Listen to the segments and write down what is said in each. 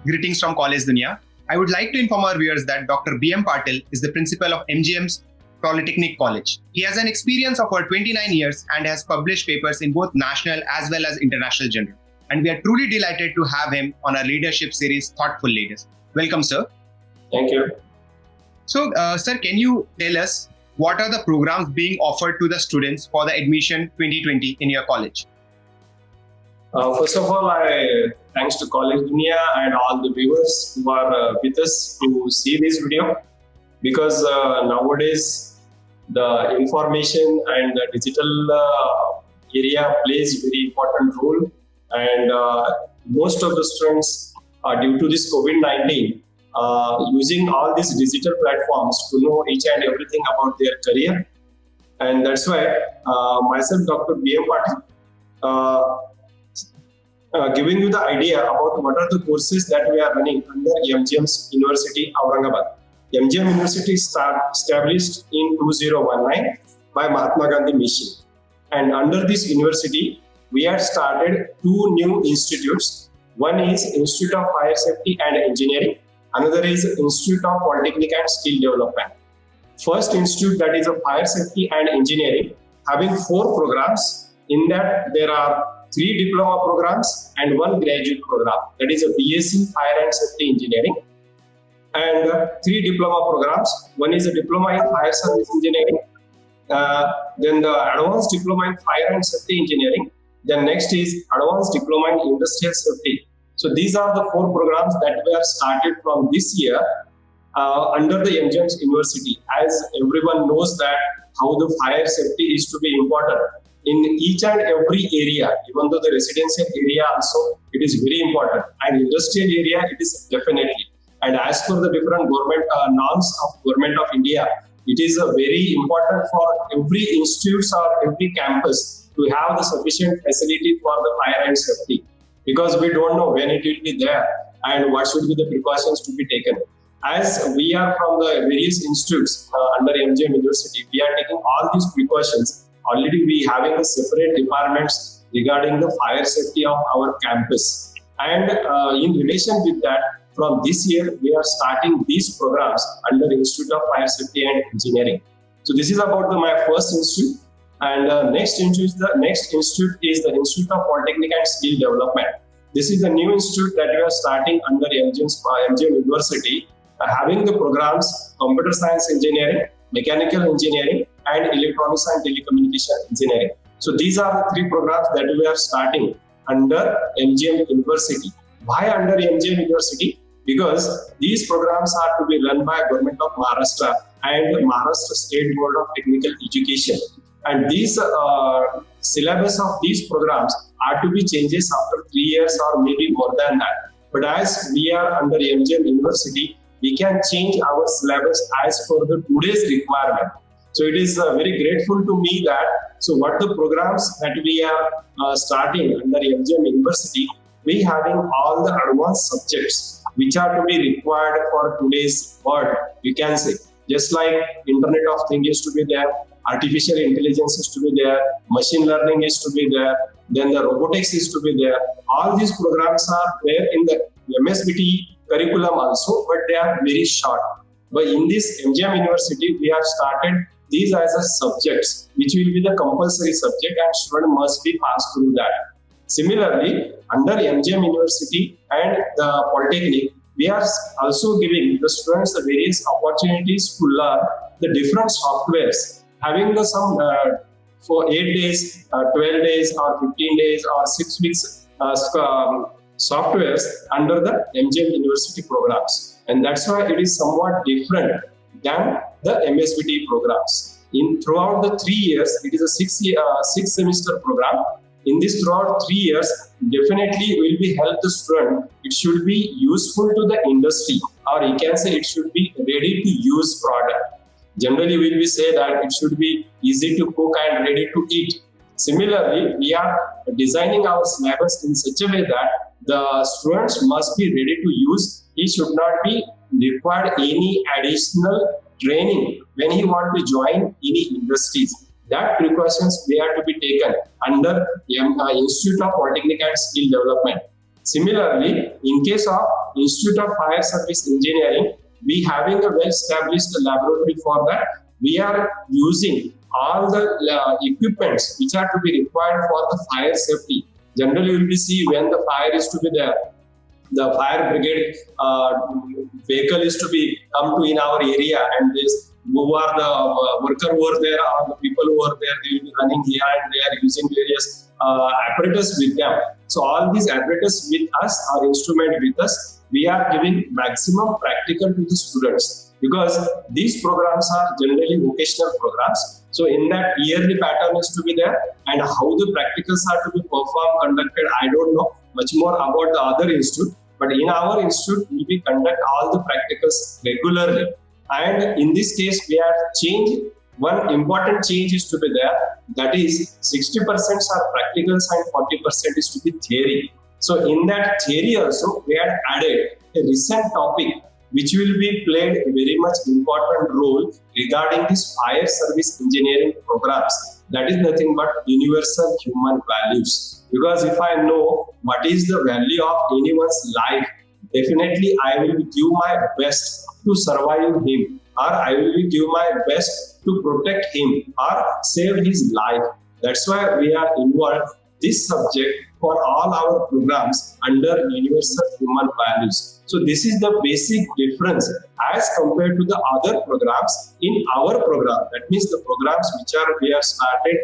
Greetings from College Dunia. I would like to inform our viewers that Dr. B.M. Patil is the principal of MGM's Polytechnic College. He has an experience of over 29 years and has published papers in both national as well as international journals. And we are truly delighted to have him on our leadership series, Thoughtful Leaders. Welcome, sir. Thank you. So, sir, can you tell us what are the programs being offered to the students for the admission 2020 in your college? First of all, thanks to College Dunia and all the viewers who are with us to see this video, because nowadays the information and the digital area plays very important role, and most of the students due to this COVID-19 using all these digital platforms to know each and everything about their career. And that's why myself, Dr. B.M. Patil, giving you the idea about what are the courses that we are running under MGM's University, Aurangabad. MGM University established in 2019 by Mahatma Gandhi Mission. And under this university, we have started two new institutes. One is Institute of Fire Safety and Engineering. Another is Institute of Polytechnic and Skill Development. First institute, that is a Fire Safety and Engineering, having 4 programs. In that, there are 3 diploma programs and 1 graduate program. That is a BSc Fire and Safety Engineering. And 3 diploma programs. One is a diploma in Fire Service Engineering. Then the advanced diploma in Fire and Safety Engineering. Then next is advanced diploma in Industrial Safety. So these are the 4 programs that were started from this year under the MGM's University. As everyone knows that how the fire safety is to be important in each and every area, even though the residential area also, it is very important, and industrial area, it is definitely. And as per the different government norms of Government of India, it is very important for every institute or every campus to have the sufficient facility for the fire and safety, because we don't know when it will be there and what should be the precautions to be taken. As we are from the various institutes under MGM University, we are taking all these precautions. Already we having the separate departments regarding the fire safety of our campus. And in relation with that, from this year, we are starting these programs under Institute of Fire Safety and Engineering. So this is about my first institute. And next institute is the Institute of Polytechnic and Skill Development. This is the new institute that we are starting under MGM University, having the programs Computer Science Engineering, Mechanical Engineering, and Electronics and Telecommunication Engineering. So these are the 3 programs that we are starting under MGM University. Why under MGM University? Because these programs are to be run by Government of Maharashtra and Maharashtra State Board of Technical Education. And these syllabus of these programs are to be changes after 3 years or maybe more than that. But as we are under MGM University, we can change our syllabus as per the today's requirement. So it is very grateful to me that, so what the programs that we are starting under MGM University, we having all the advanced subjects which are to be required for today's world, we can say. Just like Internet of Things is to be there, artificial intelligence is to be there, machine learning is to be there, then the robotics is to be there. All these programs are there in the MSBT curriculum also, but they are very short. But in this MGM University, we have started these as a subjects, which will be the compulsory subject, and student must be passed through that. Similarly, under MGM University and the Polytechnic, we are also giving the students the various opportunities to learn the different softwares, having the some for 8 days, 12 days, or 15 days, or 6 weeks softwares under the MGM University programs. And that's why it is somewhat different than the MSBT programs. Throughout the 3 years, it is a 6 semester program. In this throughout 3 years, definitely will be help the student. It should be useful to the industry, or you can say it should be ready to use product. Generally, when we say that it should be easy to cook and ready to eat. Similarly, we are designing our syllabus in such a way that the students must be ready to use. He should not be required any additional training when he want to join any industries. That precautions they are to be taken under Institute of Polytechnic and Skill Development. Similarly, in case of Institute of Fire Service Engineering, we having a well-established laboratory for that. We are using all the equipments which are to be required for the fire safety. Generally, you will see when the fire is to be there, the fire brigade vehicle is to be come to in our area, and this who are the worker over there or the people who are there, they will be running here and they are using various apparatus with them. So all these apparatus with us, our instrument with us, we are giving maximum practical to the students, because these programs are generally vocational programs. So in that, yearly pattern is to be there, and how the practicals are to be performed, conducted, I don't know much more about the other institute. But in our institute, we conduct all the practicals regularly. And in this case, we are changed. One important change is to be there. That is 60% are practicals and 40% is to be theory. So in that theory also, we have added a recent topic which will be played a very much important role regarding this fire service engineering programs. That is nothing but universal human values. Because if I know what is the value of anyone's life, definitely I will give my best to survive him, or I will give my best to protect him or save his life. That's why we are involved this subject for all our programs under universal human values. So this is the basic difference as compared to the other programs in our program. That means the programs which we have started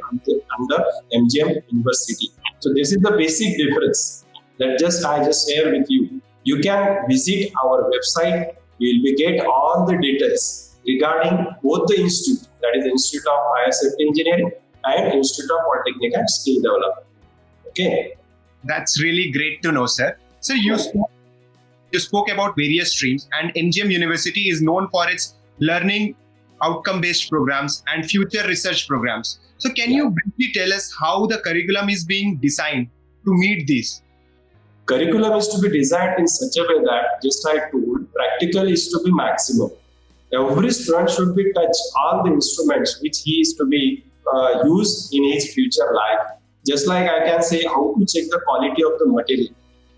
under MGM University. So this is the basic difference that I just share with you. You can visit our website. You will get all the details regarding both the institute, that is Institute of Fire Safety Engineering and Institute of Polytechnic and Skill Development. Okay. That's really great to know, sir. So you spoke about various streams, and MGM University is known for its learning outcome-based programs and future research programs. So can you briefly tell us how the curriculum is being designed to meet these? Curriculum is to be designed in such a way that, just I told, practical is to be maximum. Every student should be touch all the instruments which he is to be used in his future life. Just like I can say how to check the quality of the material,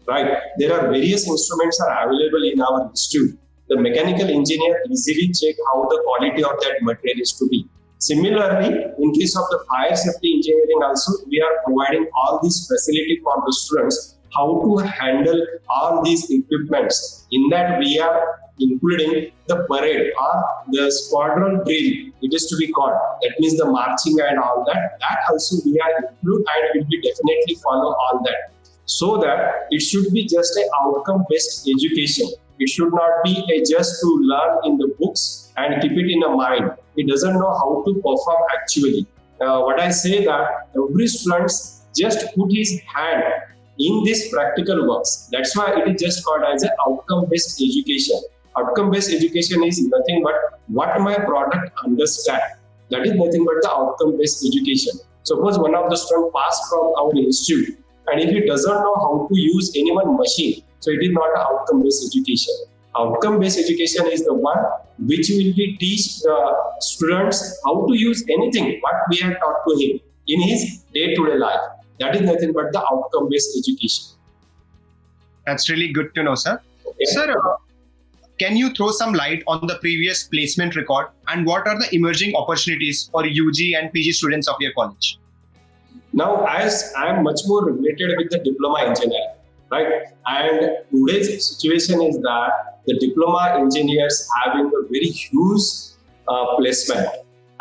right? There are various instruments are available in our institute. The mechanical engineer easily check how the quality of that material is to be. Similarly, in case of the fire safety engineering also, we are providing all these facility for the students how to handle all these equipments. In that, we are including the parade or the squadron drill, it is to be called. That means the marching and all that. That also we are include and will be definitely follow all that. So that it should be just an outcome-based education. It should not be just to learn in the books and keep it in the mind. It doesn't know how to perform actually. What I say that every student just put his hand in this practical works. That's why it is just called as an outcome-based education. Outcome-based education is nothing but what my product understand. That is nothing but the outcome-based education. Suppose one of the students passed from our institute, and if he doesn't know how to use any one machine, so it is not an outcome-based education. Outcome-based education is the one which will be teach the students how to use anything what we have taught to him in his day-to-day life. That is nothing but the outcome-based education. That's really good to know, sir. Okay. Sir, can you throw some light on the previous placement record and what are the emerging opportunities for UG and PG students of your college? Now, as I am much more related with the diploma engineering, right? And today's situation is that the diploma engineers having a very huge placement.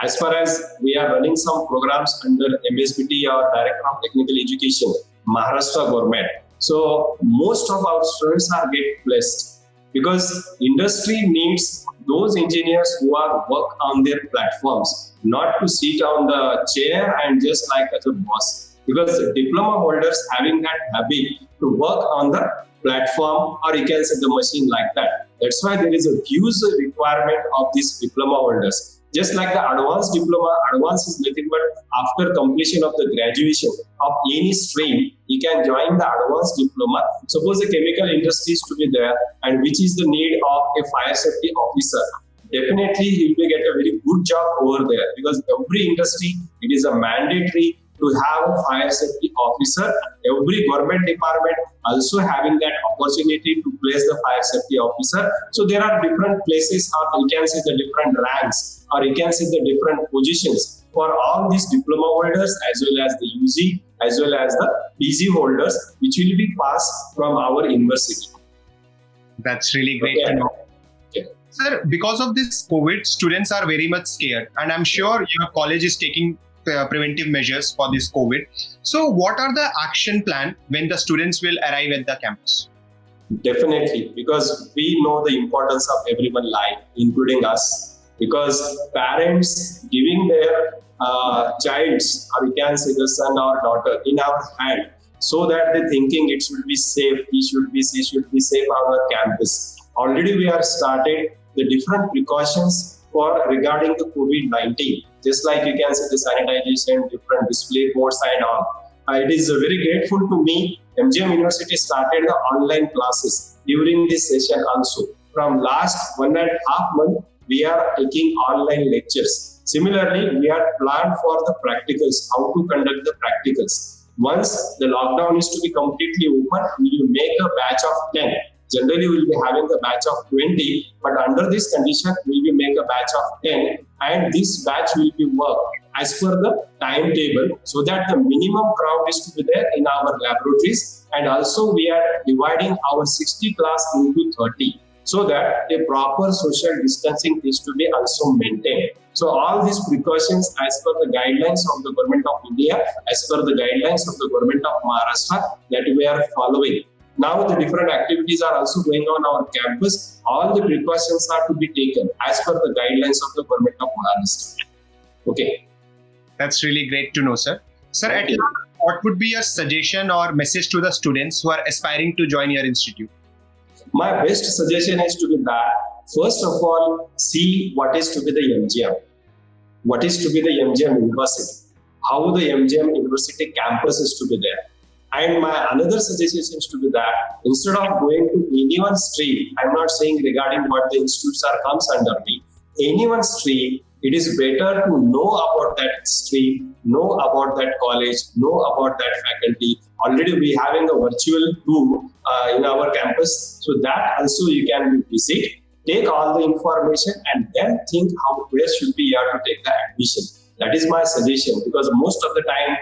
As far as we are running some programs under MSBT or Director of Technical Education, Maharashtra government. So most of our students are get placed because industry needs those engineers who are work on their platforms, not to sit on the chair and just like as a boss. Because diploma holders having that habit to work on the platform or you can say the machine like that. That's why there is a huge requirement of these diploma holders. Just like the advanced diploma, advanced is nothing but after completion of the graduation of any stream, you can join the advanced diploma. Suppose the chemical industry is to be there and which is the need of a fire safety officer. Definitely he will get a very good job over there because every industry, it is a mandatory to have a fire safety officer. Every government department also having that opportunity to place the fire safety officer. So there are different places, or you can see the different ranks, or you can see the different positions for all these diploma holders, as well as the UG, as well as the PG holders, which will be passed from our university. That's really great to know. Sir, because of this COVID, students are very much scared, and I'm sure your college is taking preventive measures for this COVID. So what are the action plan when the students will arrive at the campus? Definitely, because we know the importance of everyone's life, including us, because parents giving their child's, or you can say the son or daughter, in our hand, so that they thinking it should be safe, she should be safe on our campus. Already we have started the different precautions for regarding the COVID-19, just like you can see the sanitization, different display boards and all. It is very grateful to me. MGM University started the online classes during this session also. From last 1.5 months, we are taking online lectures. Similarly, we are planned for the practicals, how to conduct the practicals. Once the lockdown is to be completely open, we will make a batch of 10. Generally, we will be having a batch of 20, but under this condition, we will make a batch of 10, and this batch will be worked as per the timetable, so that the minimum crowd is to be there in our laboratories, and also we are dividing our 60 class into 30, so that a proper social distancing is to be also maintained. So all these precautions as per the guidelines of the Government of India, as per the guidelines of the Government of Maharashtra, that we are following. Now the different activities are also going on our campus. All the precautions are to be taken as per the guidelines of the Government of Maharashtra. Okay. That's really great to know, sir. Sir, at last, what would be your suggestion or message to the students who are aspiring to join your institute? My best suggestion is to be that, first of all, see what is to be the MGM. What is to be the MGM University. How the MGM University campus is to be there. And my another suggestion is to be that instead of going to any one stream, I'm not saying regarding what the institutes are comes under me, any one stream, it is better to know about that stream, know about that college, know about that faculty. Already we having a virtual tour in our campus, so that also you can visit, take all the information, and then think where should be here to take the admission. That is my suggestion, because most of the time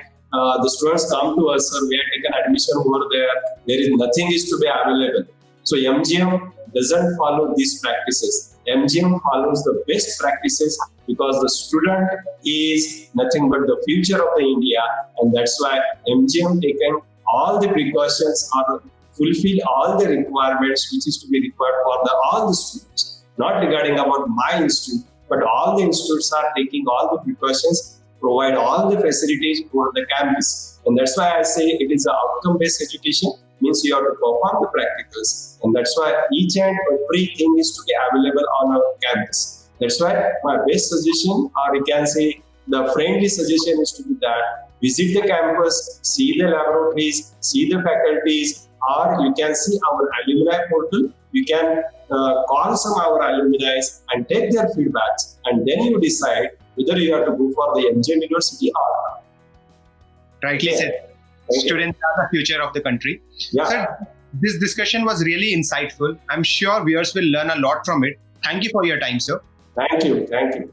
the students come to us, sir, we have taken admission over there. There is nothing is to be available. So MGM doesn't follow these practices. MGM follows the best practices, because the student is nothing but the future of the India, and that's why MGM taken all the precautions or fulfill all the requirements which is to be required for all the students. Not regarding about my institute, but all the institutes are taking all the precautions, provide all the facilities for the campus. And that's why I say it is an outcome-based education, means you have to perform the practicals. And that's why each and everything is to be available on our campus. That's why my best suggestion, or you can say the friendly suggestion, is to be that visit the campus, see the laboratories, see the faculties, or you can see our alumni portal. You can call some of our alumni and take their feedbacks, and then you decide whether you have to go for the MGM University or not. Rightly said. Students are the future of the country. Yeah. Sir, this discussion was really insightful. I'm sure viewers will learn a lot from it. Thank you for your time, sir. Thank you.